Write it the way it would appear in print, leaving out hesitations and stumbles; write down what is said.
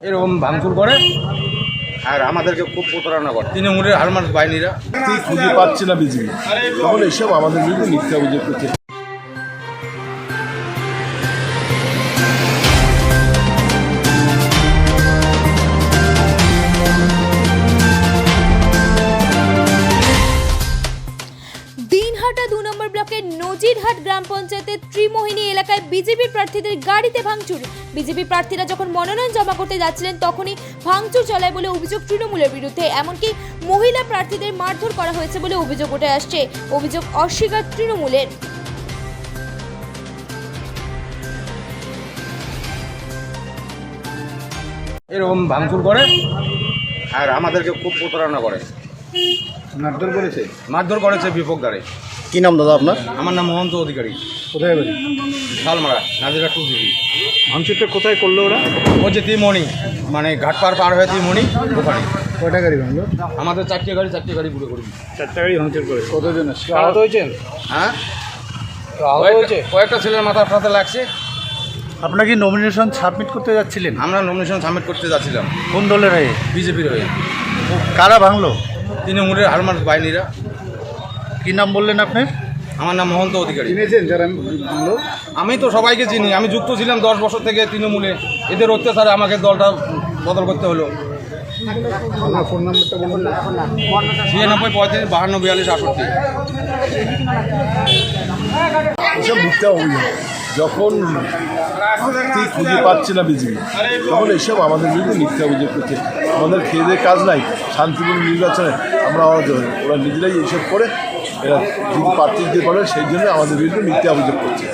এরকম ভাঙচুর করে আর আমাদেরকে খুব প্রতারণা করে তৃণমূলের হারমার বাহিনীরা। খুঁজে পাচ্ছে না বিজেপি, তখন এইসব আমাদের বিরুদ্ধে মিথ্যা অভিযোগ করছে। দিনহাটা ২ নম্বর ব্লকের নজিরহাট গ্রাম পঞ্চায়েতের ত্রিমোহিনী এলাকায় বিজেপি প্রার্থীদের গাড়িতে ভাঙচুর। বিজেপি প্রার্থীরা যখন মনোনয়ন জমা করতে যাচ্ছিলেন তখনই ভাঙচুর চলায় বলে অভিযোগ তৃণমূলের বিরুদ্ধে। এমনকি মহিলা প্রার্থীদের মারধর করা হয়েছে বলে অভিযোগ উঠে আসছে। অভিযোগ অস্বীকার তৃণমূলের। এরকম ভাঙচুর করে আর আমাদেরকে খুব প্রতারণা করে। মারধর করেছে বিপক্ষদারে। কি নাম দাদা আপনার? আমার নাম মহন্ত অধিকারী। কোথায় বাড়ি? শালমারা নাজিরা 2 জিবি। ভাঙচুরটা কোথায় করলো ওরা? ওই যে ত্রিমণি, মানে ঘাটপাড় পার হয়ে ত্রিমণি ওখানে। কয়টা গাড়ি ভাঙলো? আমাদের 4টে গাড়ি পুরো করে দিই। 4টা গাড়ি ভাঙচুর করে। কতজন আসছে? আহত হয়েছেন? হ্যাঁ, আহত হয়েছে? কয়েকটা ছেলের মাথাতে লাগছে। আপনারা কি নমিনেশন সাবমিট করতে যাচ্ছিলেন? আমরা নমিনেশন সাবমিট করতে যাচ্ছিলাম। কোন দলের হয়ে? বিজেপির হয়ে। কারা ভাঙলো? তৃণমূলের হারমার বাহিনীরা। কি নাম বললেন আপনি? আমার নাম মহন্ত অধিকারী। চিনেছেন যারা ভাঙলো? আমি তো সবাইকে চিনি, আমি যুক্ত ছিলাম 10 বছর থেকে তৃণমূলে। এদের অত্যাচারে আমাকে দলটা বদল করতে হলো। আপনার ফোন নাম্বারটা বলুন। 96 35 52 42 68। এসব মিথ্যা অভিযোগ। যখন খুঁজে পাচ্ছে না বিজেপি, তখন এইসব আমাদের বিরুদ্ধে মিথ্যা অভিযোগ করছে। আমাদের খেয়ে দেয়ে কাজ নাই, শান্তিপূর্ণ নির্বাচনে আমরা ওরা নিজেরাই এইসব করে এরা যদি প্রার্থী দিতে পারে, সেই জন্য আমাদের বিরুদ্ধে মিথ্যা অভিযোগ করছে।